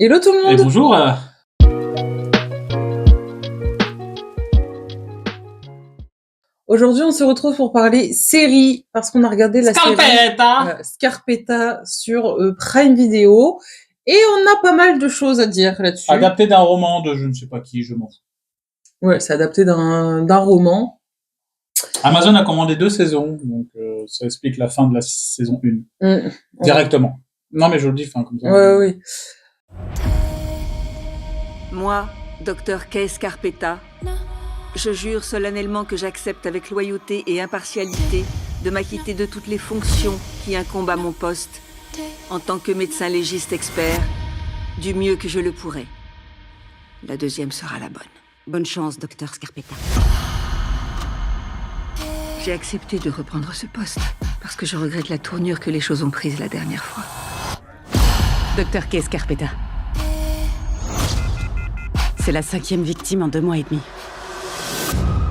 Hello tout le Et monde. bonjour. Aujourd'hui, on se retrouve pour parler série parce qu'on a regardé la série Scarpetta. Scarpetta sur Prime Video et on a pas mal de choses à dire là-dessus. Adapté d'un roman de je ne sais pas qui, je m'en fous. Ouais, c'est adapté d'un roman. Amazon a commandé 2 saisons, donc ça explique la fin de la saison 1. Mm. Directement. Non mais je le dis, comme ça. Ouais, oui. Moi, Dr Kay Scarpetta, je jure solennellement que j'accepte avec loyauté et impartialité de m'acquitter de toutes les fonctions qui incombent à mon poste en tant que médecin légiste expert, du mieux que je le pourrai. La deuxième sera la bonne. Bonne chance, docteur Scarpetta. J'ai accepté de reprendre ce poste parce que je regrette la tournure que les choses ont prise la dernière fois. Docteur Kay Scarpetta. C'est la 5e victime en 2 mois et demi.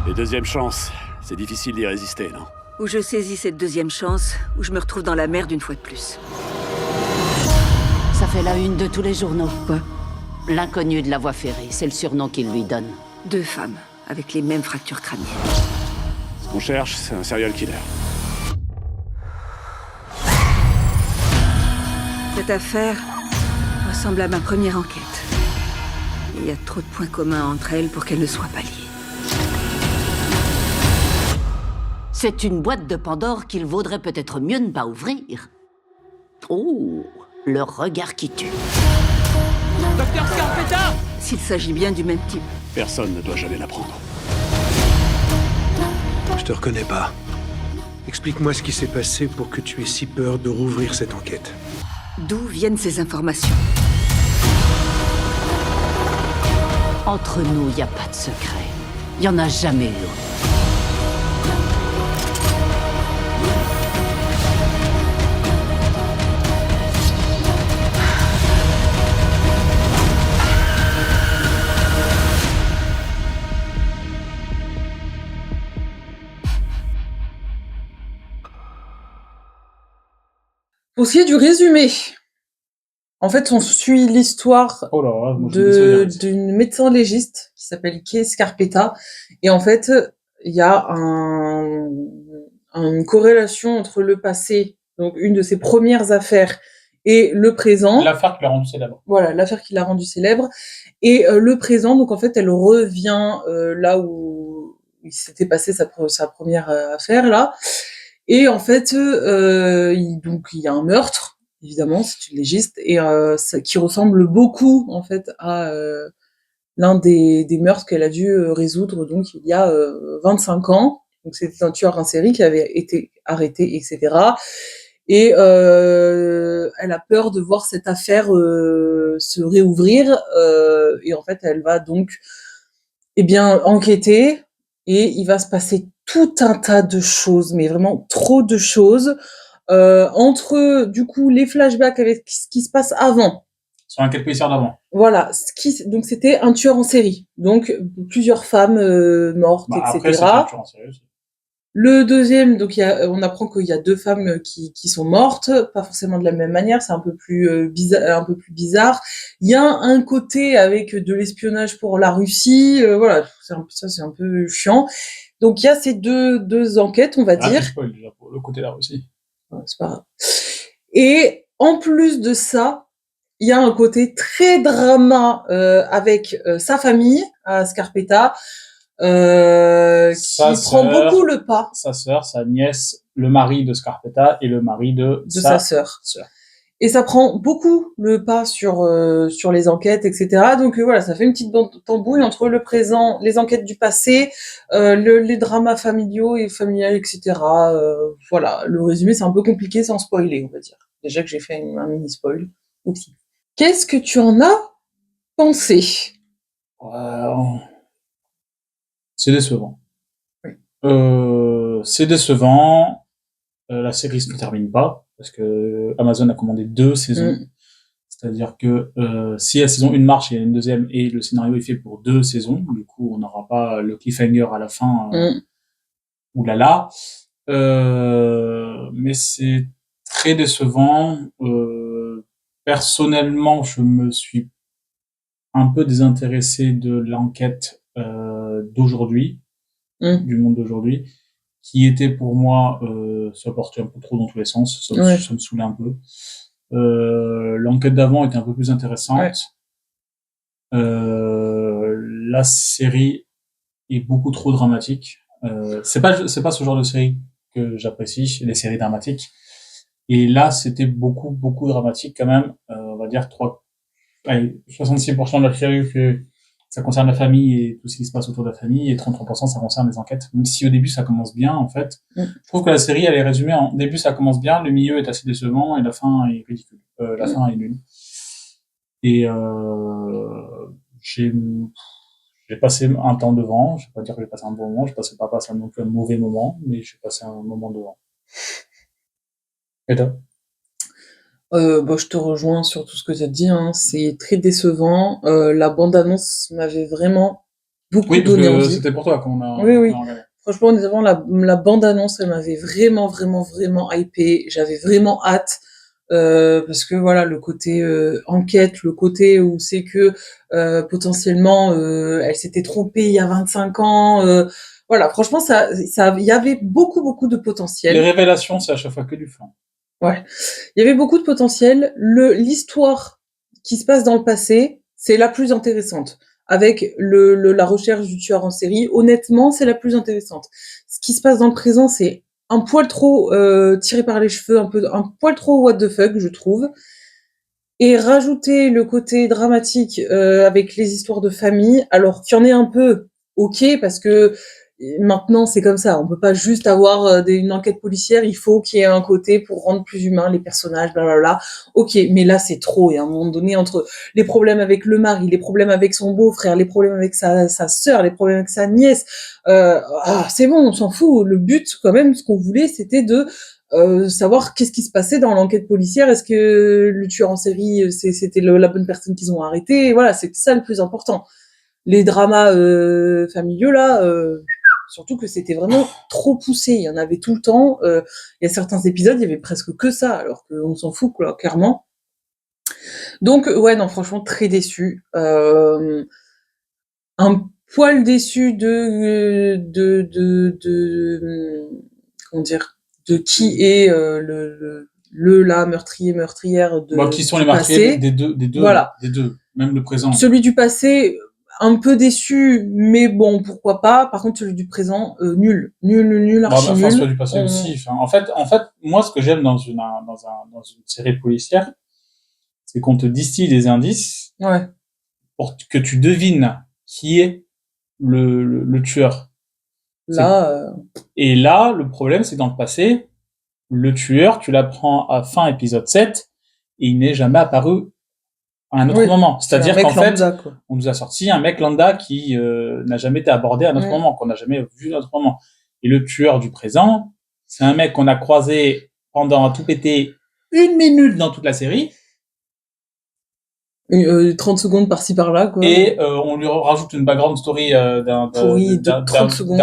Les deuxièmes chances, c'est difficile d'y résister, non? Ou je saisis cette deuxième chance, ou je me retrouve dans la merde une fois de plus. Ça fait la une de tous les journaux. Quoi? L'inconnu de la voie ferrée, c'est le surnom qu'il lui donne. 2 femmes avec les mêmes fractures crâniennes. Ce qu'on cherche, c'est un serial killer. Cette affaire ressemble à ma première enquête. Il y a trop de points communs entre elles pour qu'elles ne soient pas liées. C'est une boîte de Pandore qu'il vaudrait peut-être mieux ne pas ouvrir. Oh, le regard qui tue. Docteur Scarpetta! S'il s'agit bien du même type. Personne ne doit jamais l'apprendre. Je te reconnais pas. Explique-moi ce qui s'est passé pour que tu aies si peur de rouvrir cette enquête. D'où viennent ces informations? Entre nous, y a pas de secret. Y en a jamais eu. Pour ce qui est du résumé, en fait, on suit l'histoire Oh là là, moi je suis désolé. d'une médecin légiste qui s'appelle Kay Scarpetta. Et en fait, il y a une corrélation entre le passé, donc une de ses premières affaires, et le présent. L'affaire qui l'a rendu célèbre. Voilà, l'affaire qui l'a rendue célèbre. Et le présent, donc en fait, elle revient là où il s'était passé sa première affaire, là. Et en fait, donc il y a un meurtre, évidemment, c'est une légiste, et qui ressemble beaucoup, en fait, à l'un des meurtres qu'elle a dû résoudre, donc il y a 25 ans. Donc c'était un tueur en série qui avait été arrêté, etc. Et elle a peur de voir cette affaire se réouvrir, et en fait, elle va donc, enquêter, et il va se passer tout un tas de choses, mais vraiment trop de choses, entre, du coup, les flashbacks avec ce qui se passe avant. Sur l'enquête policière d'avant. Voilà, donc c'était un tueur en série, donc plusieurs femmes mortes, Après, etc. c'est un tueur en série aussi. Le deuxième, donc on apprend qu'il y a 2 femmes qui sont mortes, pas forcément de la même manière, c'est un peu plus bizarre. Il y a un côté avec de l'espionnage pour la Russie, voilà, c'est un peu chiant. Donc il y a ces deux enquêtes, on va dire. Tu spoil déjà pour le côté là aussi. Ouais, c'est pas grave. Et en plus de ça, il y a un côté très drama avec sa famille à Scarpetta. Qui prend beaucoup le pas. Sa sœur, sa nièce, le mari de Scarpetta et le mari de sa sœur. Et ça prend beaucoup le pas sur les enquêtes, etc. Donc voilà, ça fait une petite tambouille entre le présent, les enquêtes du passé, les dramas familiaux et familiales, etc. Voilà, le résumé c'est un peu compliqué sans spoiler, on va dire. Déjà que j'ai fait un mini spoil. Oupsie. Qu'est-ce que tu en as pensé? C'est décevant. Oui. C'est décevant. La série se termine pas parce que Amazon a commandé 2 saisons. C'est-à-dire que si la saison 1 marche, il y a une deuxième et le scénario est fait pour 2 saisons. Du coup, on n'aura pas le cliffhanger à la fin. Oulala. Mais c'est très décevant. Personnellement, je me suis un peu désintéressé de l'enquête d'aujourd'hui, du monde d'aujourd'hui, qui était pour moi ça portait un peu trop dans tous les sens, ça me saoulait un peu. L'enquête d'avant était un peu plus intéressante. La série est beaucoup trop dramatique. C'est pas ce genre de série que j'apprécie, les séries dramatiques. Et là, c'était beaucoup dramatique quand même. On va dire 66% de la série que ça concerne la famille et tout ce qui se passe autour de la famille, et 33% ça concerne les enquêtes. Même si au début ça commence bien, en fait. Je trouve que la série, elle est résumée en début ça commence bien, le milieu est assez décevant et la fin est ridicule. La fin est nulle. Et j'ai passé un temps devant, je vais pas dire que j'ai passé un bon moment, je passais pas passé non plus un mauvais moment, mais j'ai passé un moment devant. Et toi? Je te rejoins sur tout ce que tu as dit, hein. C'est très décevant. La bande-annonce m'avait vraiment beaucoup donné envie. C'était pour toi qu'on a. Oui. Franchement, honnêtement, la bande-annonce, elle m'avait vraiment hypée. J'avais vraiment hâte. Parce que voilà, le côté enquête, le côté où c'est que potentiellement elle s'était trompée il y a 25 ans. Voilà, franchement, il y avait beaucoup de potentiel. Les révélations, c'est à chaque fois que du flan. Ouais, il y avait beaucoup de potentiel. L'histoire qui se passe dans le passé, c'est la plus intéressante. Avec la recherche du tueur en série, honnêtement, c'est la plus intéressante. Ce qui se passe dans le présent, c'est un poil trop tiré par les cheveux, un poil trop what the fuck, je trouve. Et rajouter le côté dramatique avec les histoires de famille, alors qu'il y en ait un peu, ok, parce que maintenant c'est comme ça, on peut pas juste avoir une enquête policière, il faut qu'il y ait un côté pour rendre plus humain les personnages, blablabla. Ok, mais là c'est trop, et à un moment donné, entre les problèmes avec le mari, les problèmes avec son beau-frère, les problèmes avec sa sœur, les problèmes avec sa nièce, c'est bon, on s'en fout. Le but quand même, ce qu'on voulait, c'était de savoir qu'est-ce qui se passait dans l'enquête policière, est-ce que le tueur en série c'était la bonne personne qu'ils ont arrêté, voilà, c'était ça le plus important. Les dramas familiaux là, surtout que c'était vraiment trop poussé, il y en avait tout le temps, il y a certains épisodes, il y avait presque que ça, alors qu'on s'en fout quoi, clairement. Donc ouais, non, franchement très déçu. Un poil déçu comment dire, de qui est la meurtrière de qui sont les meurtriers des deux, voilà. des deux, même le présent. Celui du passé, un peu déçu, mais bon, pourquoi pas. Par contre, celui du présent, nul, archi nul. Celui du passé aussi. Enfin, en fait, moi, ce que j'aime dans une série policière, c'est qu'on te distille des indices pour que tu devines qui est le tueur. Là, Et là, le problème, c'est que dans le passé, le tueur, tu l'apprends à fin épisode 7, et il n'est jamais apparu à un autre moment. C'est-à-dire qu'en fait, on nous a sorti un mec lambda qui n'a jamais été abordé à un autre moment, qu'on n'a jamais vu à un autre moment. Et le tueur du présent, c'est un mec qu'on a croisé pendant à tout péter 1 minute dans toute la série. 30 secondes par-ci par-là, quoi. Et on lui rajoute une background story d'un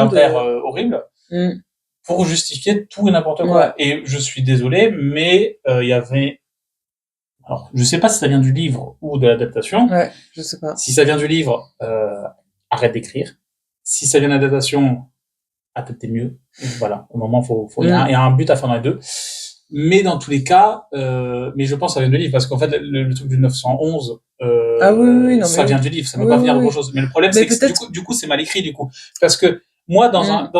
père horrible pour justifier tout et n'importe quoi. Ouais. Et je suis désolé, mais il y avait... Alors, je sais pas si ça vient du livre ou de l'adaptation. Ouais, je sais pas. Si ça vient du livre, arrête d'écrire. Si ça vient de l'adaptation, adaptez mieux. Voilà. Au moment, il y a un but à faire dans les deux. Mais dans tous les cas, mais je pense que ça vient du livre, parce qu'en fait, le truc du 911, non, ça vient du livre, ça ne peut pas venir de autre chose. Mais le problème, c'est que du coup, c'est mal écrit, du coup. Parce que moi, dans un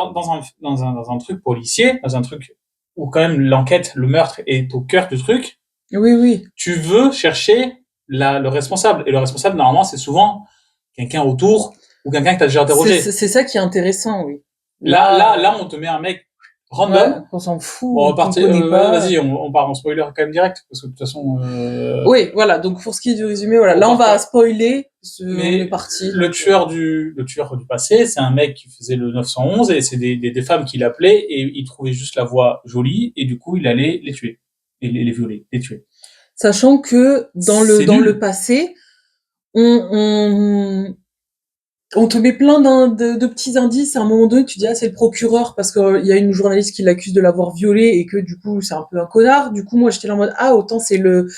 truc policier, dans un truc où quand même l'enquête, le meurtre est au cœur du truc, oui. Tu veux chercher le responsable. Et le responsable, normalement, c'est souvent quelqu'un autour ou quelqu'un que tu as déjà interrogé. C'est ça qui est intéressant, oui. Là, on te met un mec random. On s'en fout. Bon, vas-y, on part en spoiler quand même direct, parce que de toute façon... Oui, voilà. Donc, pour ce qui est du résumé, voilà. Là, on va spoiler. Mais parti. Le tueur du passé, c'est un mec qui faisait le 911, et c'est des femmes qui l'appelaient, et il trouvait juste la voix jolie, et du coup, il allait les tuer. Et les violer, les tuer. Sachant que dans le passé, On te met plein de petits indices. À un moment donné, tu dis, ah, c'est le procureur, parce qu'il y a une journaliste qui l'accuse de l'avoir violée et que, du coup, c'est un peu un connard. Du coup, moi, j'étais là en mode, ah, autant c'est le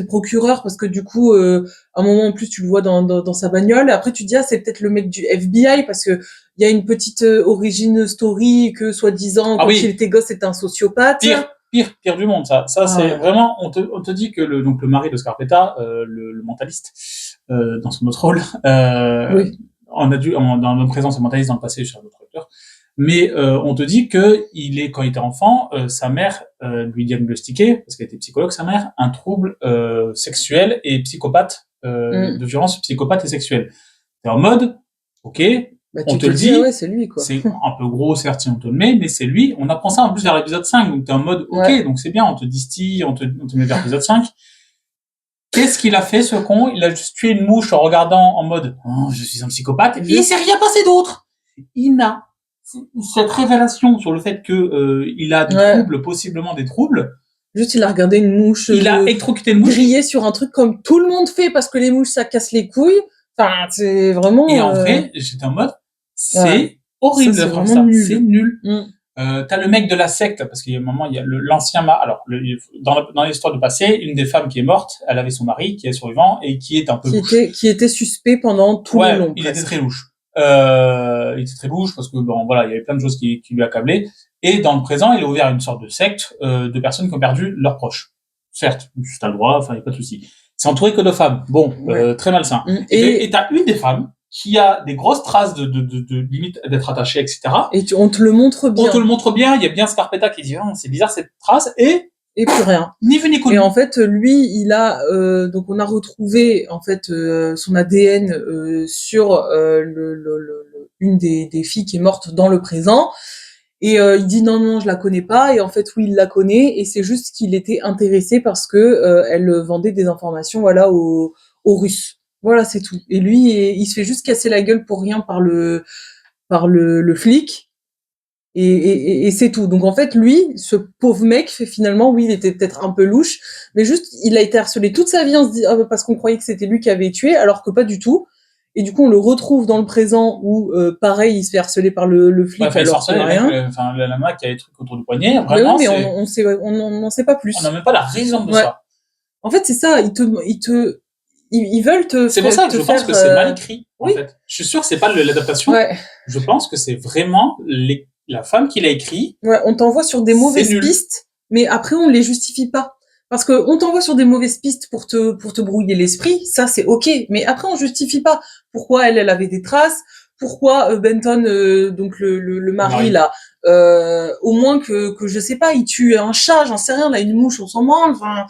procureur, parce que, du coup, à un moment, en plus, tu le vois dans sa bagnole. Et après, tu dis, ah, c'est peut-être le mec du FBI, parce que il y a une petite origin story que, soi-disant, quand il était gosse, c'était un sociopathe. Pire du monde, ça. C'est vraiment, on te dit que le mari de Scarpetta, le mentaliste, dans son autre rôle, dans le présent, c'est mentaliste, dans le passé, c'est un autre acteur. Mais, on te dit que quand il était enfant, sa mère, lui diagnostiquait, parce qu'elle était psychologue, sa mère, un trouble, sexuel et psychopathe, de violence psychopathe et sexuelle. T'es en mode, ok, Bah, on te le dit, ouais, c'est lui, quoi. c'est un peu gros, certes, si on te le met, mais c'est lui. On apprend ça en plus vers l'épisode 5, donc t'es en mode, ok, donc c'est bien, on te distille, on te met vers l'épisode 5. Qu'est-ce qu'il a fait, ce con? Il a juste tué une mouche en regardant en mode, oh, je suis un psychopathe, et il s'est rien passé d'autre. Il a cette révélation sur le fait que, il a des troubles, possiblement des troubles. Juste, il a regardé une mouche. Il a électrocuté une mouche. Grillé sur un truc comme tout le monde fait, parce que les mouches, ça casse les couilles. Enfin, c'est vraiment... Et en vrai, j'étais en mode, c'est horrible de faire ça. C'est nul. T'as le mec de la secte, parce qu'il y a un moment, il y a l'ancien alors, dans l'histoire du passé, une des femmes qui est morte, elle avait son mari, qui est survivant, et qui est un peu louche. Qui était suspect pendant tout le long. Il était très louche. Parce que, bon, voilà, il y avait plein de choses qui lui accablaient. Et dans le présent, il a ouvert une sorte de secte, de personnes qui ont perdu leurs proches. Certes, t'as le droit, enfin, il n'y a pas de souci. C'est entouré que de femmes. Bon, très malsain. Et t'as une des femmes qui a des grosses traces de limite d'être attachée, etc. Et on te le montre bien. On te le montre bien. Il y a bien Scarpetta qui dit, oh, c'est bizarre cette trace, et plus rien. Ni vu ni connu. Et en fait, lui, il a donc on a retrouvé en fait son ADN sur une des filles qui est morte dans le présent. Et il dit non, je la connais pas. Et en fait, oui, il la connaît. Et c'est juste qu'il était intéressé parce que elle vendait des informations, voilà, aux Russes. Voilà, c'est tout. Et lui, il se fait juste casser la gueule pour rien par le flic. Et c'est tout. Donc en fait, lui, ce pauvre mec, finalement, oui, il était peut-être un peu louche, mais juste, il a été harcelé toute sa vie parce qu'on croyait que c'était lui qui avait tué, alors que pas du tout. Et du coup, on le retrouve dans le présent où, pareil, il se fait harceler par le flic. Ouais, alors qu'il rien. La main qui a des trucs autour du poignet, vraiment. Mais on n'en sait pas plus. On n'a même pas la raison de ça. En fait, c'est ça. Ils veulent te. C'est pour ça que je pense que c'est mal écrit. En fait, je suis sûr que c'est pas l'adaptation. Je pense que c'est vraiment la femme qui l'a écrit. Ouais, on t'envoie sur des mauvaises pistes, mais après on les justifie pas. Parce que on t'envoie sur des mauvaises pistes pour te brouiller l'esprit, ça c'est ok, mais après on justifie pas pourquoi elle avait des traces, pourquoi Benton, donc le mari là, au moins que je sais pas, il tue un chat, j'en sais rien, là une mouche, on s'en branle, enfin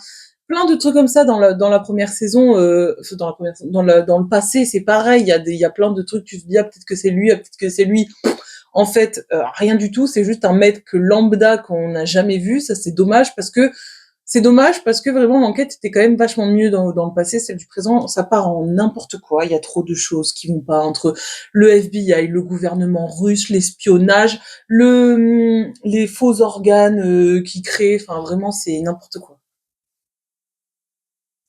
plein de trucs comme ça dans la première saison, dans le passé c'est pareil, il y a plein de trucs, tu te dis ah, peut-être que c'est lui, peut-être que c'est lui. En fait, rien du tout, c'est juste un mec lambda qu'on n'a jamais vu, ça c'est dommage parce que vraiment l'enquête était quand même vachement mieux dans le passé, celle du présent, ça part en n'importe quoi, il y a trop de choses qui vont pas entre le FBI, le gouvernement russe, l'espionnage, les faux organes qui créent, enfin vraiment c'est n'importe quoi.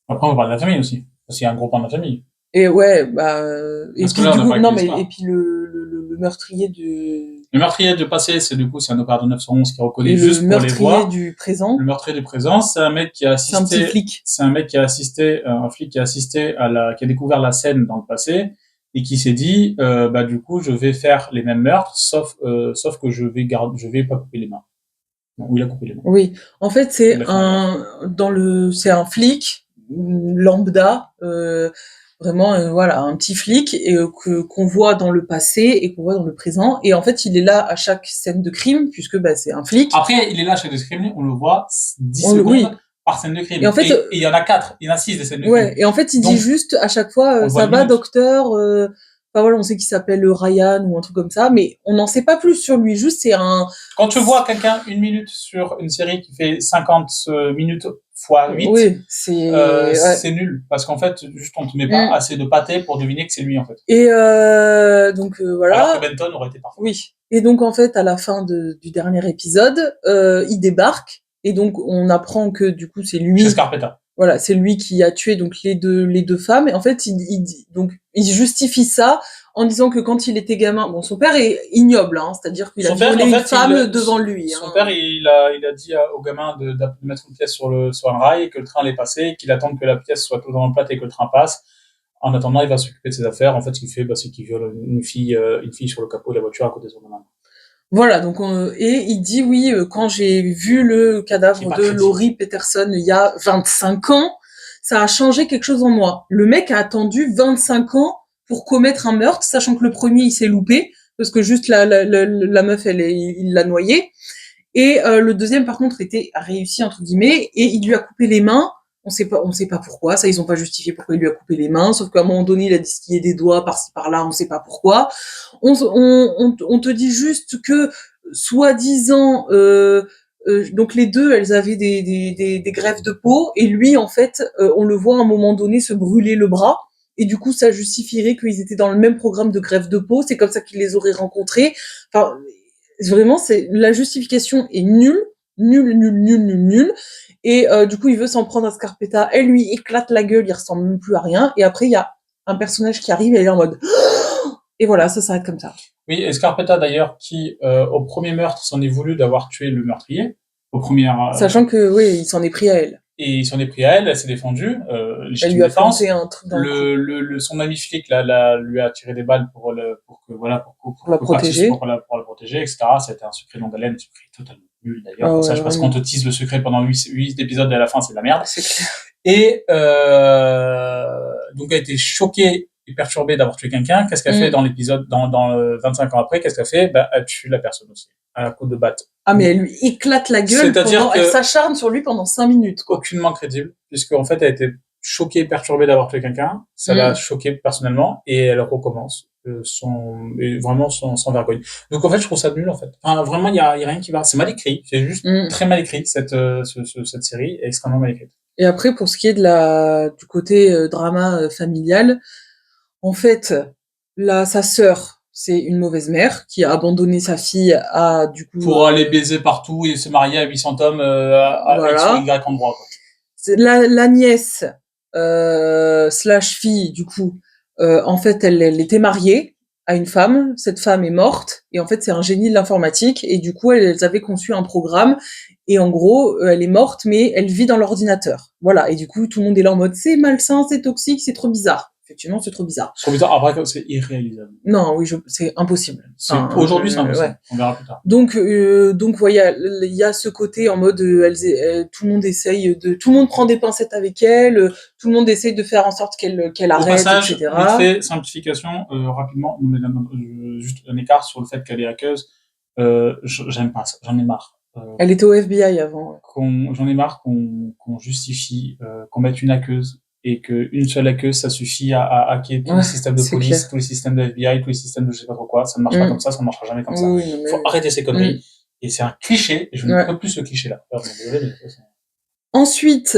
Après on va parler de la famille aussi, parce qu'il y a un gros pan de la famille. Et ouais, et puis le meurtrier du... Le meurtrier du passé, c'est un opérateur de 911 qui reconnaît juste pour les voix. Le meurtrier du présent. Le meurtrier du présent, c'est un mec qui a assisté... C'est un petit flic. C'est un mec qui a assisté, un flic qui a assisté qui a découvert la scène dans le passé et qui s'est dit, du coup, je vais faire les mêmes meurtres, sauf que je vais pas couper les mains. Non, il a coupé les mains. Oui. En fait, c'est un flic lambda, vraiment voilà, un petit flic qu'on voit dans le passé et qu'on voit dans le présent, et en fait il est là à chaque scène de crime puisque c'est un flic. Après il est là à chaque scène de crime, on le voit 10 secondes par scène de crime, et en fait il y en a 4, il y en a 6 des scènes de crime, et en fait il dit juste à chaque fois ça va docteur, enfin voilà, on sait qu'il s'appelle Ryan ou un truc comme ça, mais on n'en sait pas plus sur lui, juste c'est un... Quand tu vois quelqu'un 1 minute sur une série qui fait 50 minutes fois 8, oui, c'est nul, parce qu'en fait, juste on te met pas assez de pâté pour deviner que c'est lui, en fait. Et donc voilà. Alors que Benton aurait été parfait. Oui. Et donc en fait, à la fin du dernier épisode, il débarque, et donc on apprend que du coup c'est lui. Chez Scarpetta. Voilà, c'est lui qui a tué donc les deux femmes. Et en fait, il justifie ça en disant que quand il était gamin, bon, son père est ignoble, hein, c'est-à-dire qu'il a violé une femme devant lui. Son père, il a dit au gamin de mettre une pièce sur un rail et que le train allait passer, et qu'il attende que la pièce soit totalement plate et que le train passe. En attendant, il va s'occuper de ses affaires. En fait, ce qu'il fait, c'est qu'il viole une fille sur le capot de la voiture à côté de son gamin. Voilà, donc et il dit oui, quand j'ai vu le cadavre de Laurie Peterson il y a 25 ans, ça a changé quelque chose en moi. Le mec a attendu 25 ans pour commettre un meurtre, sachant que le premier il s'est loupé parce que juste la meuf il l'a noyé, et le deuxième par contre a réussi entre guillemets, et il lui a coupé les mains. On sait pas pourquoi, ça ils ont pas justifié pourquoi il lui a coupé les mains, sauf qu'à un moment donné il a distillé des doigts par-ci par-là, on sait pas pourquoi. On te dit juste que soi-disant donc les deux elles avaient des greffes de peau, et lui en fait on le voit à un moment donné se brûler le bras, et du coup ça justifierait qu'ils étaient dans le même programme de greffe de peau, c'est comme ça qu'il les aurait rencontrés. Enfin vraiment, la justification est nulle. Et du coup, il veut s'en prendre à Scarpetta. Elle lui éclate la gueule, il ressemble même plus à rien. Et après, il y a un personnage qui arrive et elle est en mode... Et voilà, ça s'arrête comme ça. Oui, et Scarpetta d'ailleurs, qui au premier meurtre s'en est voulu d'avoir tué le meurtrier. Sachant que, oui, il s'en est pris à elle. Et il s'en est pris à elle s'est défendue. Elle lui a planté un truc dans son ami flic lui a tiré des balles pour la protéger, etc. C'était un secret longue haleine, un secret totalement nul d'ailleurs. Ça, parce qu'on te tease le secret pendant 8 épisodes et à la fin c'est de la merde. C'est clair. Et donc elle a été choquée et perturbée d'avoir tué quelqu'un. Qu'est-ce qu'elle fait dans l'épisode, dans 25 ans après? Qu'est-ce qu'elle fait? Elle tue la personne aussi à la coup de batte. Ah, mais elle lui éclate la gueule. Elle s'acharne sur lui pendant 5 minutes, quoi. Aucunement crédible, puisque en fait elle a été choquée, perturbée d'avoir tué quelqu'un. Ça l'a choquée personnellement, et elle recommence sans vergogne. Donc en fait je trouve ça nul en fait. Enfin vraiment il y a rien qui va. C'est mal écrit. C'est juste très mal écrit cette série est extrêmement mal écrite. Et après pour ce qui est du côté drama familial, en fait sa sœur, c'est une mauvaise mère qui a abandonné sa fille à, du coup... Pour aller baiser partout et se marier à 800 hommes avec son Y endroit, quoi. C'est la nièce / fille, du coup, en fait, elle était mariée à une femme. Cette femme est morte, et en fait, c'est un génie de l'informatique, et du coup, elles avaient conçu un programme, et en gros, elle est morte, mais elle vit dans l'ordinateur. Voilà, et du coup, tout le monde est là en mode, c'est malsain, c'est toxique, c'est trop bizarre. Effectivement, c'est trop bizarre. Trop bizarre. Après, c'est irréalisable. Non, oui, c'est impossible. Aujourd'hui, c'est impossible. Ouais. On verra plus tard. Donc, il y a ce côté en mode, tout le monde essaye tout le monde prend des pincettes avec elle, tout le monde essaye de faire en sorte qu'elle arrête, au passage, etc. Vite fait, simplification, rapidement, juste un écart sur le fait qu'elle est hackeuse. J'aime pas ça. J'en ai marre. Elle était au FBI avant. J'en ai marre qu'on justifie, qu'on mette une hackeuse, et qu'une seule hackeuse, ça suffit à hacker tous les systèmes de police, clair. Tous les systèmes de FBI, tous les systèmes de je sais pas trop quoi. Ça ne marche pas comme ça ne marchera jamais comme ça. Faut arrêter ces conneries. Et c'est un cliché, et je ne peux plus ce cliché-là. Désolé, mais ensuite,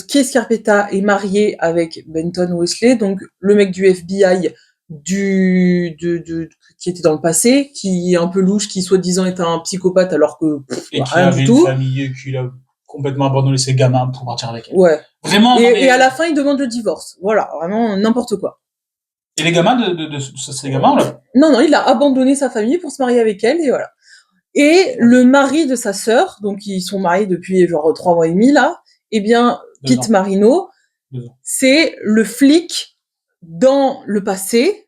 Keith Scarpetta est marié avec Benton Wesley, donc le mec du FBI qui était dans le passé, qui est un peu louche, qui soi-disant est un psychopathe alors que et qui avait une famille, qui a complètement abandonné ses gamins pour partir avec elle. Ouais. Vraiment. Et à la fin, il demande le divorce. Voilà, vraiment n'importe quoi. Et les gamins de ces gamins là? Non, il a abandonné sa famille pour se marier avec elle, et voilà. Et le mari de sa sœur, donc ils sont mariés depuis genre 3 mois et demi là, eh bien, Pete Marino, c'est le flic dans le passé,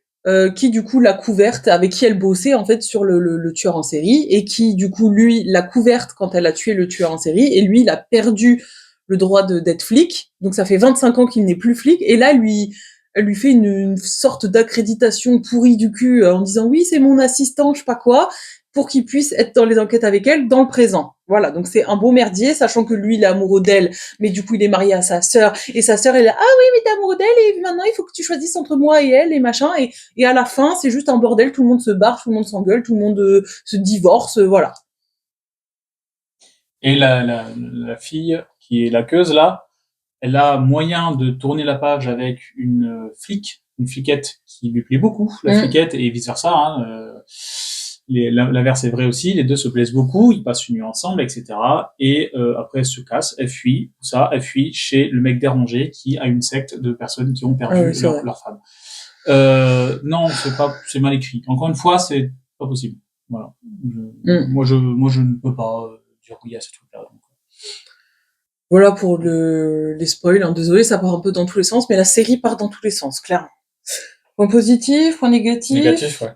qui du coup l'a couverte, avec qui elle bossait en fait sur le tueur en série, et qui du coup lui l'a couverte quand elle a tué le tueur en série, et lui il a perdu le droit d'être flic, donc ça fait 25 ans qu'il n'est plus flic, et là elle lui fait une sorte d'accréditation pourrie du cul en disant oui c'est mon assistant je sais pas quoi, pour qu'il puisse être dans les enquêtes avec elle dans le présent. Voilà, donc c'est un beau merdier, sachant que lui, il est amoureux d'elle, mais du coup, il est marié à sa sœur, et sa sœur, elle est là, ah oui, mais t'es amoureux d'elle, et maintenant, il faut que tu choisisses entre moi et elle, et machin, et à la fin, c'est juste un bordel, tout le monde se barre, tout le monde s'engueule, tout le monde se divorce, voilà. Et la fille, qui est la queuse, là, elle a moyen de tourner la page avec une fliquette qui lui plaît beaucoup, la fliquette, et vice versa, hein, l'inverse est vrai aussi, les deux se plaisent beaucoup, ils passent une nuit ensemble, etc. Et après, elles se cassent, elles fuient, tout ça, elles fuient chez le mec dérangé qui a une secte de personnes qui ont perdu oui, leur femme. Non, c'est mal écrit. Encore une fois, c'est pas possible. Voilà. Moi, je ne peux pas dire oui à ce truc-là. Donc. Voilà pour les spoils, hein. Désolé, ça part un peu dans tous les sens, mais la série part dans tous les sens, clairement. Point positif, point négatif. Négatif, ouais.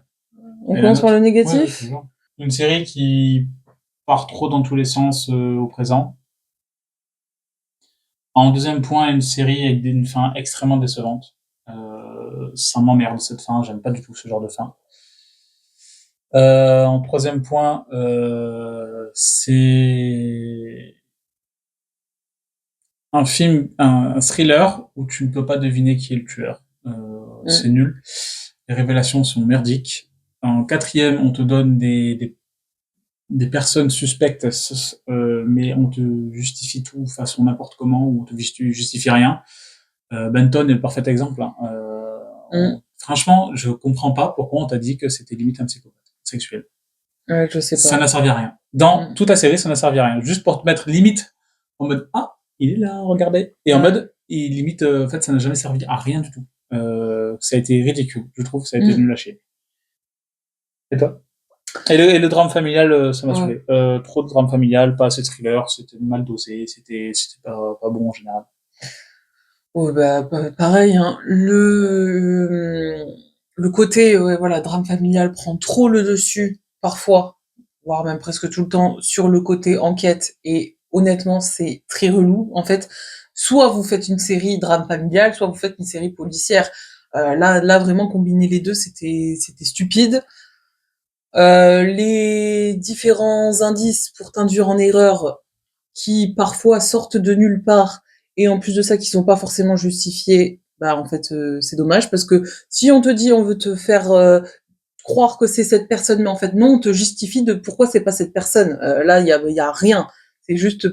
On commence par le négatif. Ouais, une série qui part trop dans tous les sens au présent. En deuxième point, une série avec une fin extrêmement décevante. Ça m'emmerde cette fin, j'aime pas du tout ce genre de fin. En troisième point, c'est un film, un thriller où tu ne peux pas deviner qui est le tueur. C'est nul. Les révélations sont merdiques. En quatrième, on te donne des personnes suspectes, mais on te justifie tout façon n'importe comment, ou on te justifie rien. Benton est le parfait exemple. Hein. Franchement, je comprends pas pourquoi on t'a dit que c'était limite un psychopathe sexuel. Ouais, je sais pas. Ça n'a servi à rien. Dans toute la série, ça n'a servi à rien. Juste pour te mettre limite en mode il est là, regardez. Et en mode, il limite, en fait, ça n'a jamais servi à rien du tout. Ça a été ridicule. Je trouve que ça a été nul à chier. Et toi? Et le drame familial, ça m'a saoulé. Trop de drame familial, pas assez de thriller, c'était mal dosé, c'était pas bon en général. Oh, bah, pareil, hein. Le côté, voilà, drame familial prend trop le dessus, parfois, voire même presque tout le temps, sur le côté enquête, et honnêtement, c'est très relou. En fait, soit vous faites une série drame familial, soit vous faites une série policière. Là, vraiment, combiner les deux, c'était stupide. Les différents indices pour t'induire en erreur, qui parfois sortent de nulle part, et en plus de ça qui sont pas forcément justifiés, bah en fait c'est dommage, parce que si on te dit on veut te faire croire que c'est cette personne, mais en fait non, on te justifie de pourquoi c'est pas cette personne. Là il y a rien, c'est juste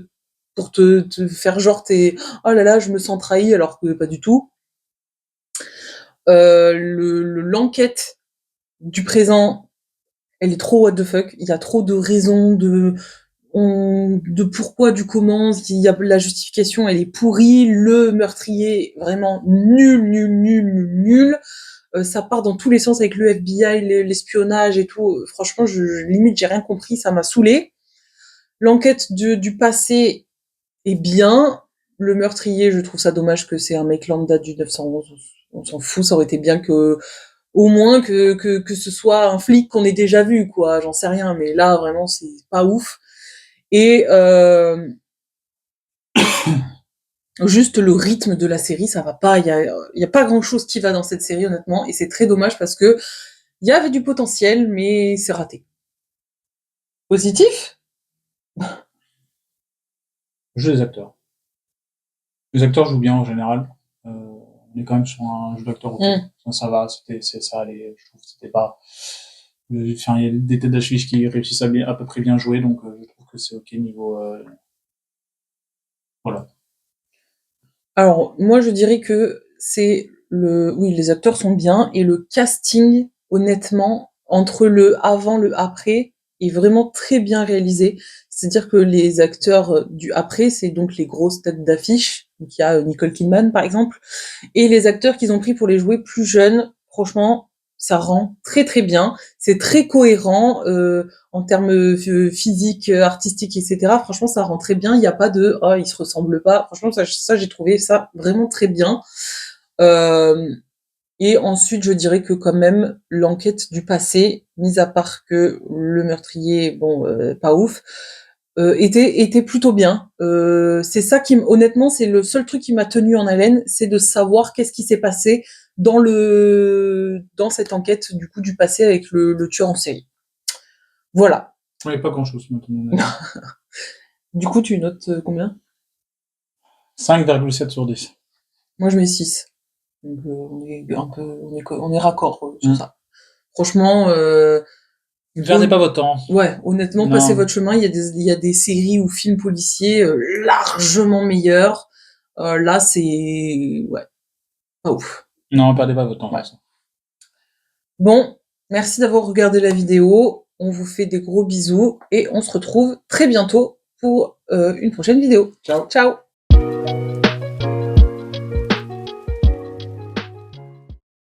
pour te faire genre t'es oh là là je me sens trahi, alors que pas du tout. L'enquête du présent, elle est trop what the fuck, il y a trop de raisons de pourquoi, du comment, il y a la justification, elle est pourrie, le meurtrier vraiment nul. Ça part dans tous les sens avec le FBI, l'espionnage et tout. Franchement, limite j'ai rien compris, ça m'a saoulé. L'enquête du passé est bien. Le meurtrier, je trouve ça dommage que c'est un mec lambda du 911. On s'en fout, ça aurait été bien que au moins que ce soit un flic qu'on ait déjà vu, quoi. J'en sais rien, mais là vraiment c'est pas ouf. Et juste le rythme de la série, ça va pas. Il y a pas grand chose qui va dans cette série, honnêtement, et c'est très dommage parce que il y avait du potentiel, mais c'est raté. Positif? Jeu des acteurs. Les acteurs jouent bien en général. On est quand même sur un jeu d'acteurs. Ça va, ça allait. Je trouve que c'était pas. Enfin, il y a des têtes d'affiche qui réussissent à peu près bien jouer, donc je trouve que c'est ok niveau. Voilà. Alors, moi, je dirais que oui, les acteurs sont bien, et le casting, honnêtement, entre le avant, le après, est vraiment très bien réalisé. C'est-à-dire que les acteurs du après, c'est donc les grosses têtes d'affiche. Donc, il y a Nicole Kidman, par exemple. Et les acteurs qu'ils ont pris pour les jouer plus jeunes, franchement, ça rend très très bien. C'est très cohérent en termes physiques, artistiques, etc. Franchement, ça rend très bien. Il n'y a pas de « oh, ils se ressemblent pas ». Franchement, ça j'ai trouvé ça vraiment très bien. Et ensuite, je dirais que quand même, l'enquête du passé, mis à part que le meurtrier, bon, pas ouf, était plutôt bien. C'est ça qui, honnêtement, c'est le seul truc qui m'a tenu en haleine, c'est de savoir qu'est-ce qui s'est passé dans cette enquête du coup du passé avec le tueur en série. Voilà. Ouais, pas grand-chose maintenant. Du coup, tu notes combien? 5,7 sur 10. Moi, je mets 6. Donc, on est raccord sur ça. Franchement, perdez pas votre temps. Ouais, honnêtement, passez votre chemin. Il y a des séries ou films policiers largement meilleurs. Là, c'est pas ouf. Non, perdez pas votre temps. Ouais. Bon, merci d'avoir regardé la vidéo. On vous fait des gros bisous et on se retrouve très bientôt pour une prochaine vidéo. Ciao. Ciao.